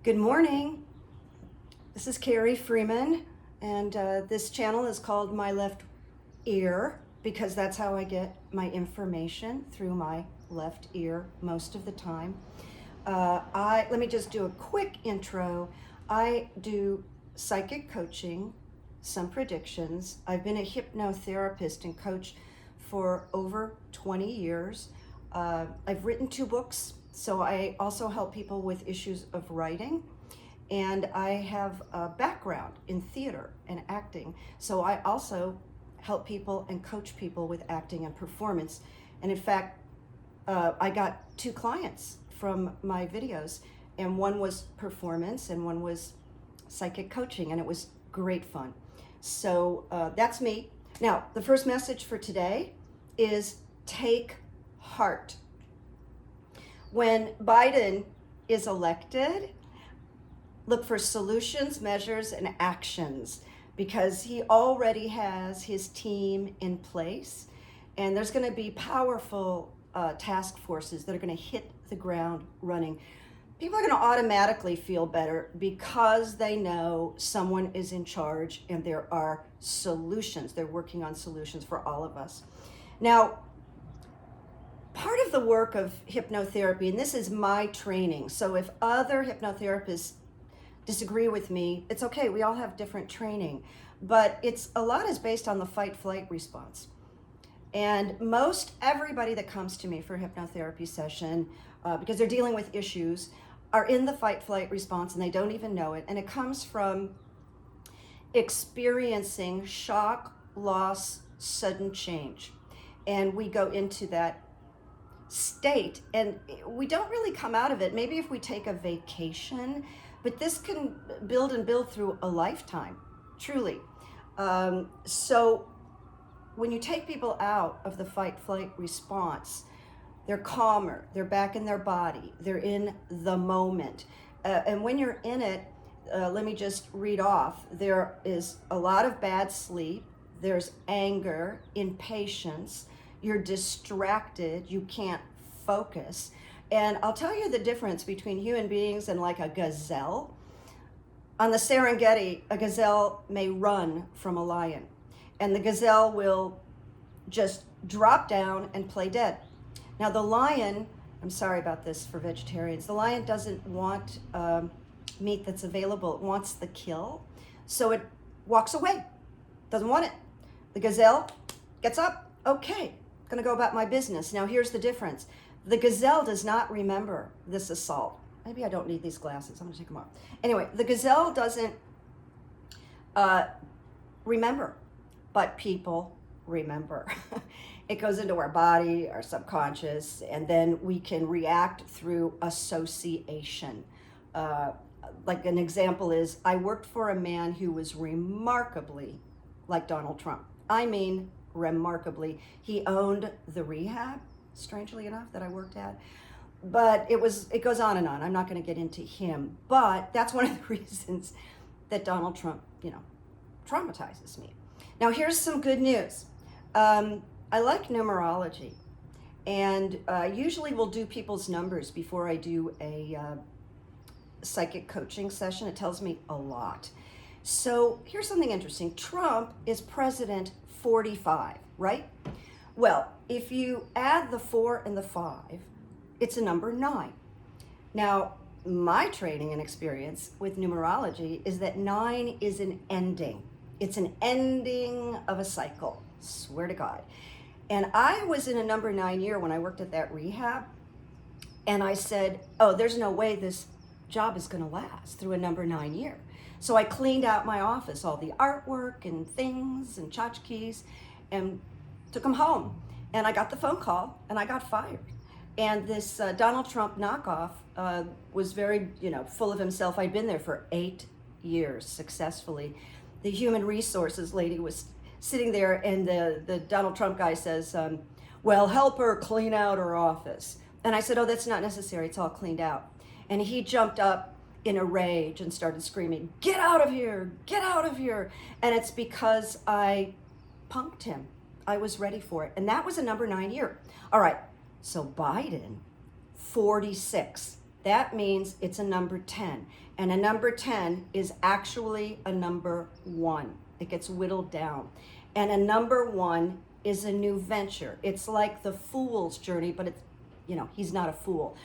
Good morning. This is Carrie Freeman, and this channel is called My Left Ear because that's how I get my information, through my left ear most of the time. Let me just do a quick intro. I do psychic coaching, some predictions. I've been a hypnotherapist and coach for over 20 years. I've written 2 books, so I also help people with issues of writing. And I have a background in theater and acting, so I also help people and coach people with acting and performance. And in fact, I got 2 clients from my videos, and one was performance and one was psychic coaching, and it was great fun. So that's me. Now, the first message for today is take heart. When Biden is elected, look for solutions, measures, and actions, because he already has his team in place, and there's going to be powerful task forces that are going to hit the ground running. People are going to automatically feel better because they know someone is in charge and there are solutions. They're working on solutions for all of us. Now, part of the work of hypnotherapy, and this is my training, so if other hypnotherapists disagree with me, it's okay. We all have different training, but a lot is based on the fight-flight response. And most everybody that comes to me for a hypnotherapy session, because they're dealing with issues, are in the fight-flight response and they don't even know it. And it comes from experiencing shock, loss, sudden change. And we go into that state and we don't really come out of it. Maybe if we take a vacation, but this can build and build through a lifetime, truly. So when you take people out of the fight-flight response, they're calmer, they're back in their body, they're in the moment. And when you're in it, let me just read off. There is a lot of bad sleep, there's anger, impatience, you're distracted, you can't focus. And I'll tell you the difference between human beings and like a gazelle. On the Serengeti, a gazelle may run from a lion, and the gazelle will just drop down and play dead. Now the lion, I'm sorry about this for vegetarians, the lion doesn't want meat that's available, it wants the kill, so it walks away, doesn't want it. The gazelle gets up, okay, gonna go about my business. Now here's the difference. The gazelle does not remember this assault. Maybe I don't need these glasses. I'm gonna take them off. Anyway, the gazelle doesn't remember, but people remember. It goes into our body, our subconscious, and then we can react through association. Like an example is, I worked for a man who was remarkably like Donald Trump. I mean, remarkably. He owned the rehab, strangely enough, that I worked at. But it goes on and on. I'm not going to get into him, but that's one of the reasons that Donald Trump, traumatizes me. Now here's some good news. I like numerology, and usually we'll do people's numbers before I do a psychic coaching session. It tells me a lot. So here's something interesting. Trump is president 45, right? Well, if you add the 4 and the 5, it's a number 9. Now, my training and experience with numerology is that 9 is an ending. It's an ending of a cycle, swear to God. And I was in a number 9 year when I worked at that rehab, and I said, oh, there's no way this job is gonna last through a number 9 year. So I cleaned out my office, all the artwork and things and tchotchkes, and took them home. And I got the phone call and I got fired. And this Donald Trump knockoff was very, full of himself. I'd been there for 8 years successfully. The human resources lady was sitting there, and the Donald Trump guy says, well, help her clean out her office. And I said, oh, that's not necessary. It's all cleaned out. And he jumped up in a rage and started screaming, get out of here, get out of here. And it's because I punked him. I was ready for it. And that was a number 9 year. All right, so Biden, 46. That means it's a number 10. And a number 10 is actually a number 1. It gets whittled down. And a number 1 is a new venture. It's like the fool's journey, but it's, he's not a fool.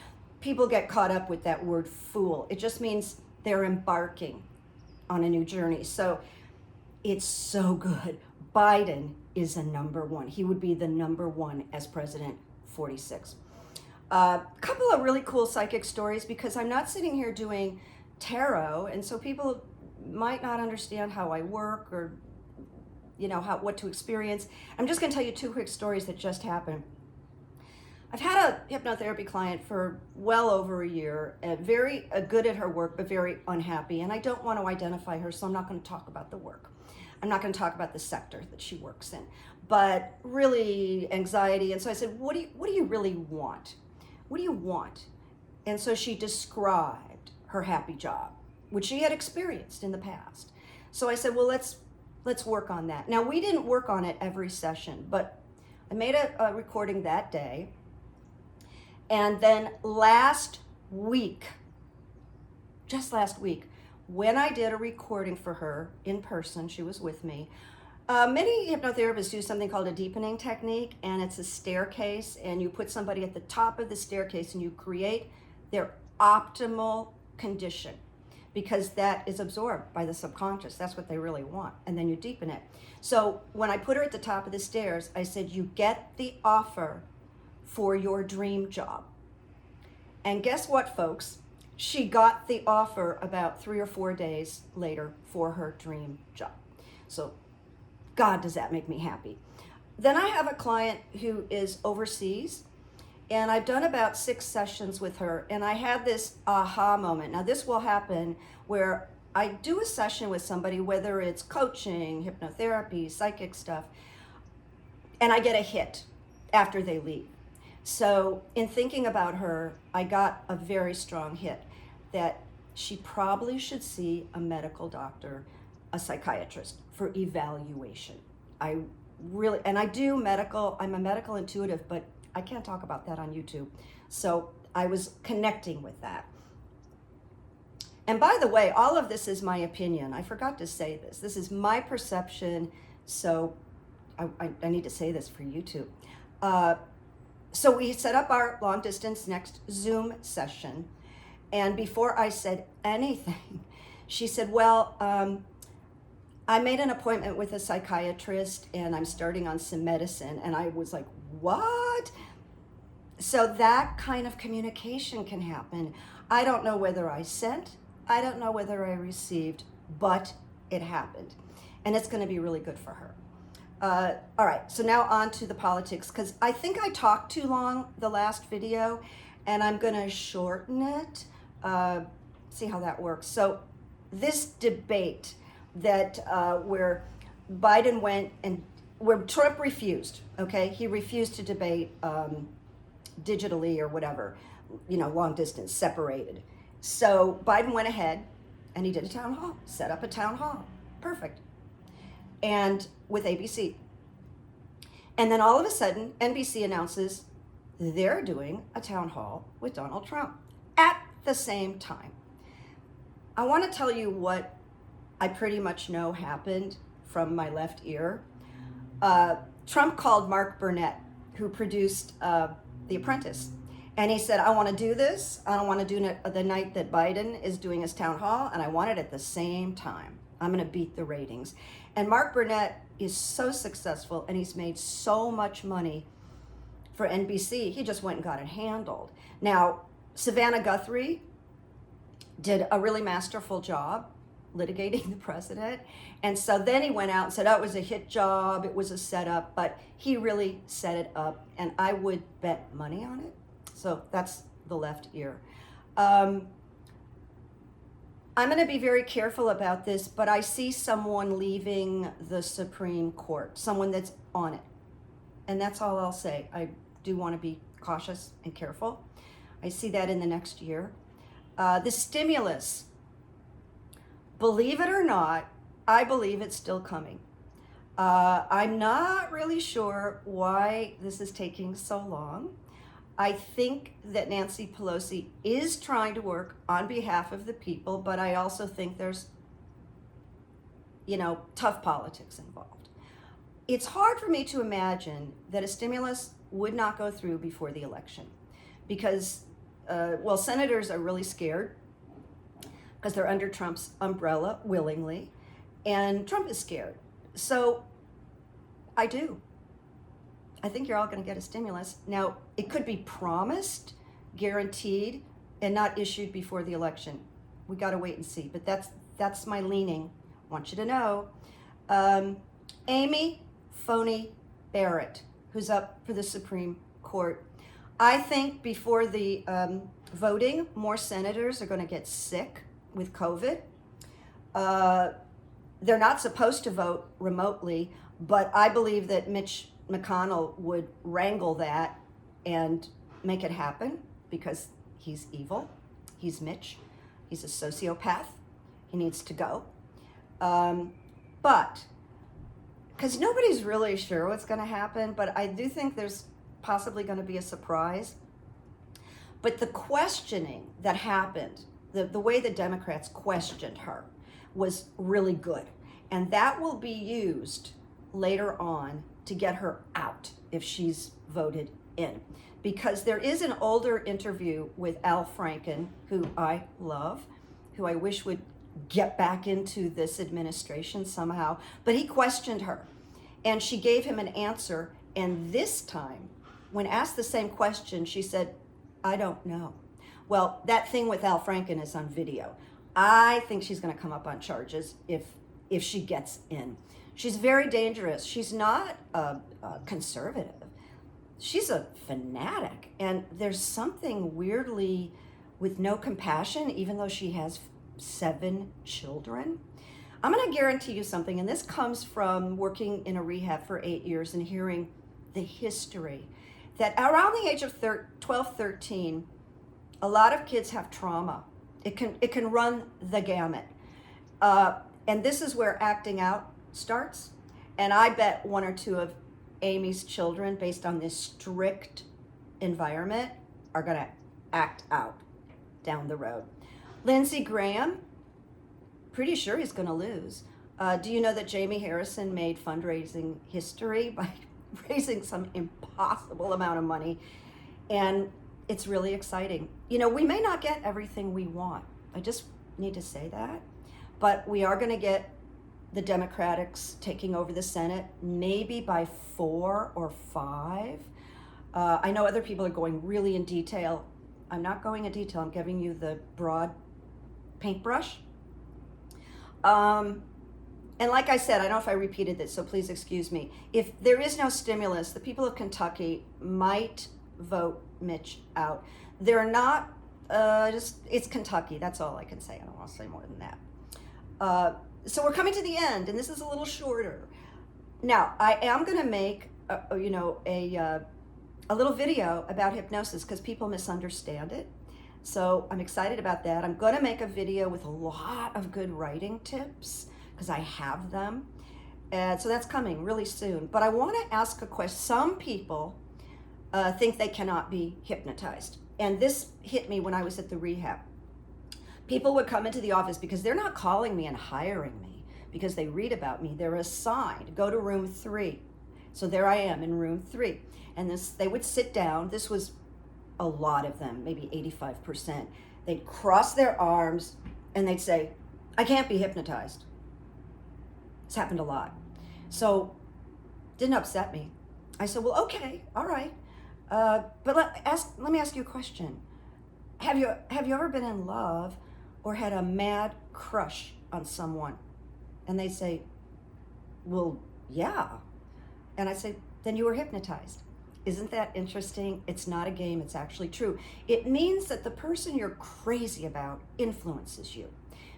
People get caught up with that word fool. It just means they're embarking on a new journey. So it's so good. Biden is a number 1. He would be the number 1 as president, 46. A couple of really cool psychic stories, because I'm not sitting here doing tarot, and so people might not understand how I work or what to experience. I'm just going to tell you 2 quick stories that just happened. I've had a hypnotherapy client for well over a year, very good at her work, but very unhappy. And I don't want to identify her, so I'm not going to talk about the work. I'm not going to talk about the sector that she works in, but really anxiety. And so I said, what do you really want? What do you want? And so she described her happy job, which she had experienced in the past. So I said, well, let's work on that. Now, we didn't work on it every session, but I made a recording that day. And then last week, when I did a recording for her in person, she was with me. Many hypnotherapists do something called a deepening technique, and it's a staircase, and you put somebody at the top of the staircase and you create their optimal condition, because that is absorbed by the subconscious. That's what they really want. And then you deepen it. So when I put her at the top of the stairs, I said, you get the offer for your dream job. And guess what, folks? She got the offer about 3 or 4 days later for her dream job. So God, does that make me happy. Then I have a client who is overseas, and I've done about 6 sessions with her, and I had this aha moment. Now, this will happen where I do a session with somebody, whether it's coaching, hypnotherapy, psychic stuff, and I get a hit after they leave. So in thinking about her, I got a very strong hit that she probably should see a medical doctor, a psychiatrist, for evaluation. I do medical, I'm a medical intuitive, but I can't talk about that on YouTube. So I was connecting with that. And by the way, all of this is my opinion. I forgot to say this. This is my perception, so I need to say this for YouTube. So we set up our long distance next Zoom session. And before I said anything, she said, well, I made an appointment with a psychiatrist and I'm starting on some medicine. And I was like, what? So that kind of communication can happen. I don't know whether I sent, I don't know whether I received, but it happened. And it's going to be really good for her. All right, so now on to the politics, because I think I talked too long the last video, and I'm going to shorten it, see how that works. So this debate that where Biden went and where Trump refused, okay? He refused to debate digitally or whatever, long distance, separated. So Biden went ahead and he did a town hall, set up a town hall. Perfect. And with ABC. And then all of a sudden, NBC announces they're doing a town hall with Donald Trump at the same time. I want to tell you what I pretty much know happened from my left ear. Trump called Mark Burnett, who produced The Apprentice. And he said, I want to do this. I don't want to do it the night that Biden is doing his town hall, and I want it at the same time. I'm going to beat the ratings. And Mark Burnett is so successful, and he's made so much money for NBC. He just went and got it handled. Now, Savannah Guthrie did a really masterful job litigating the president. And so then he went out and said, oh, it was a hit job, it was a setup, but he really set it up, and I would bet money on it. So that's the left ear. I'm going to be very careful about this, but I see someone leaving the Supreme Court, someone that's on it. And that's all I'll say. I do want to be cautious and careful. I see that in the next year. The stimulus, believe it or not, I believe it's still coming. I'm not really sure why this is taking so long. I think that Nancy Pelosi is trying to work on behalf of the people, but I also think there's, tough politics involved. It's hard for me to imagine that a stimulus would not go through before the election because, senators are really scared because they're under Trump's umbrella willingly, and Trump is scared. So I think you're all going to get a stimulus. Now, it could be promised, guaranteed, and not issued before the election. We got to wait and see, but that's my leaning. I want you to know. Amy Phony Barrett, who's up for the Supreme Court. I think before the voting, more senators are going to get sick with COVID. They're not supposed to vote remotely, but I believe that Mitch McConnell would wrangle that and make it happen because he's evil. He's Mitch. He's a sociopath. He needs to go. But, because nobody's really sure what's going to happen, but I do think there's possibly going to be a surprise. But the questioning that happened, the way the Democrats questioned her was really good. And that will be used later on to get her out if she's voted in. Because there is an older interview with Al Franken, who I love, who I wish would get back into this administration somehow, but he questioned her and she gave him an answer. And this time, when asked the same question, she said, I don't know. Well, that thing with Al Franken is on video. I think she's going to come up on charges if she gets in. She's very dangerous. She's not a conservative. She's a fanatic. And there's something weirdly with no compassion, even though she has 7 children. I'm going to guarantee you something, and this comes from working in a rehab for 8 years and hearing the history, that around the age of 12, 13, a lot of kids have trauma. It can run the gamut. And this is where acting out starts. And I bet 1 or 2 of Amy's children, based on this strict environment, are going to act out down the road. Lindsey Graham, pretty sure he's going to lose. Do you know that Jamie Harrison made fundraising history by raising some impossible amount of money? And it's really exciting. We may not get everything we want. I just need to say that. But we are going to get the Democrats taking over the Senate, maybe by 4 or 5. I know other people are going really in detail. I'm not going in detail. I'm giving you the broad paintbrush. And like I said, I don't know if I repeated this, so please excuse me. If there is no stimulus, the people of Kentucky might vote Mitch out. They're not, it's Kentucky. That's all I can say. I don't want to say more than that. So we're coming to the end, and this is a little shorter. Now, I am going to make, a little video about hypnosis because people misunderstand it. So I'm excited about that. I'm going to make a video with a lot of good writing tips because I have them. And so that's coming really soon. But I want to ask a question. Some people think they cannot be hypnotized. And this hit me when I was at the rehab. People would come into the office because they're not calling me and hiring me because they read about me. They're assigned, go to room 3. So there I am in room 3. And they would sit down. This was a lot of them, maybe 85%. They'd cross their arms and they'd say, I can't be hypnotized. It's happened a lot. So didn't upset me. I said, well, okay, all right. But let me ask you a question. Have you ever been in love or had a mad crush on someone? And they say, well, yeah. And I say, then you were hypnotized. Isn't that interesting? It's not a game, it's actually true. It means that the person you're crazy about influences you,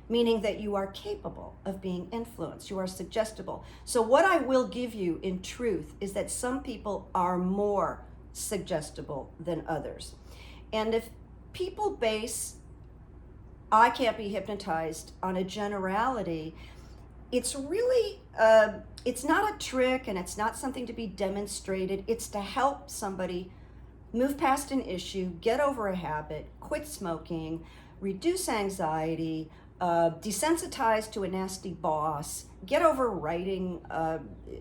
meaning that you are capable of being influenced, you are suggestible. So what I will give you in truth is that some people are more suggestible than others. And if people base I can't be hypnotized on a generality, it's really, it's not a trick and it's not something to be demonstrated. It's to help somebody move past an issue, get over a habit, quit smoking, reduce anxiety, desensitize to a nasty boss, get over writing,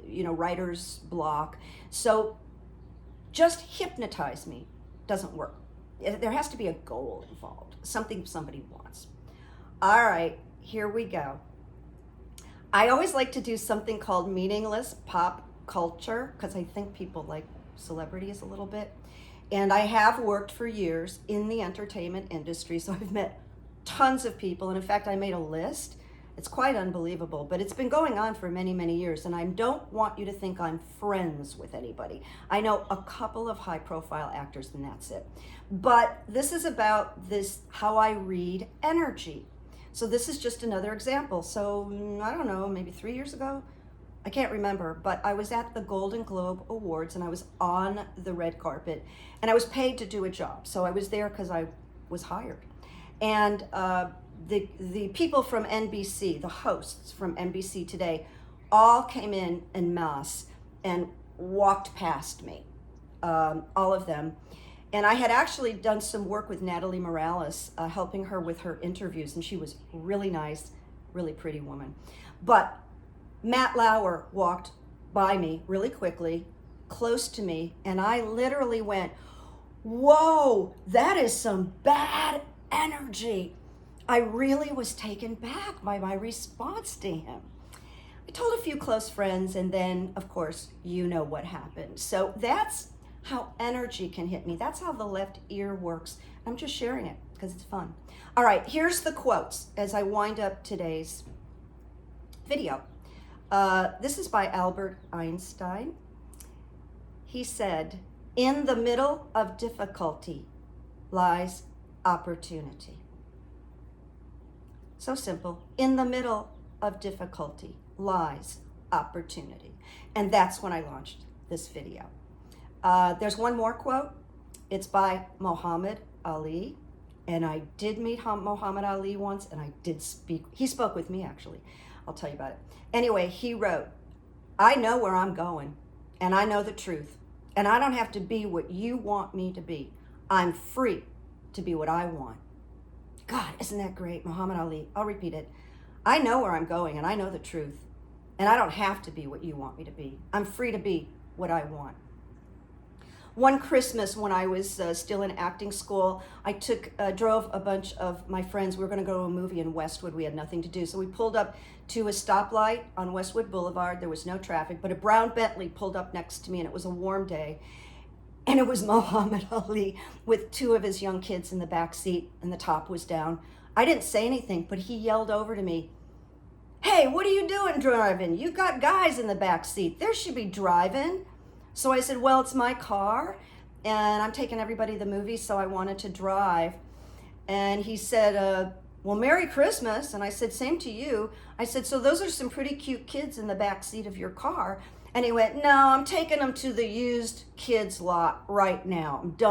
writer's block. So just hypnotize me doesn't work. There has to be a goal involved, something somebody wants. All right, here we go. I always like to do something called meaningless pop culture because I think people like celebrities a little bit. And I have worked for years in the entertainment industry, so I've met tons of people. And in fact, I made a list. It's quite unbelievable, but it's been going on for many, many years. And I don't want you to think I'm friends with anybody. I know a couple of high-profile actors, and that's it. But this is about how I read energy. So this is just another example. So I don't know, maybe 3 years ago, I can't remember, but I was at the Golden Globe Awards and I was on the red carpet and I was paid to do a job. So I was there because I was hired. And the people from NBC, the hosts from NBC Today, all came in masse and walked past me, all of them. And I had actually done some work with Natalie Morales, helping her with her interviews, and she was really nice, really pretty woman. But Matt Lauer walked by me really quickly, close to me, and I literally went, whoa, that is some bad energy. I really was taken back by my response to him. I told a few close friends, and then, of course, you know what happened. So that's how energy can hit me. That's how the left ear works. I'm just sharing it because it's fun. All right, here's the quotes as I wind up today's video. This is by Albert Einstein. He said, "In the middle of difficulty lies opportunity." So simple. In the middle of difficulty lies opportunity. And that's when I launched this video. There's one more quote. It's by Muhammad Ali. And I did meet Muhammad Ali once, and I did speak. He spoke with me, actually. I'll tell you about it. Anyway, he wrote, "I know where I'm going, and I know the truth. And I don't have to be what you want me to be. I'm free to be what I want." God, isn't that great? Muhammad Ali. I'll repeat it. "I know where I'm going, and I know the truth. And I don't have to be what you want me to be. I'm free to be what I want." One Christmas when I was still in acting school, I drove a bunch of my friends. We were going to go to a movie in Westwood. We had nothing to do. So we pulled up to a stoplight on Westwood Boulevard. There was no traffic, but a brown Bentley pulled up next to me, and it was a warm day. And it was Muhammad Ali with two of his young kids in the back seat, and the top was down. I didn't say anything, but he yelled over to me, "Hey, what are you doing driving? You got guys in the back seat. There should be driving." So I said, "Well, it's my car, and I'm taking everybody to the movie, so I wanted to drive." And he said, "Well, Merry Christmas." And I said, "Same to you." I said, "So those are some pretty cute kids in the back seat of your car." And he went, "No, I'm taking them to the used kids lot right now. I'm done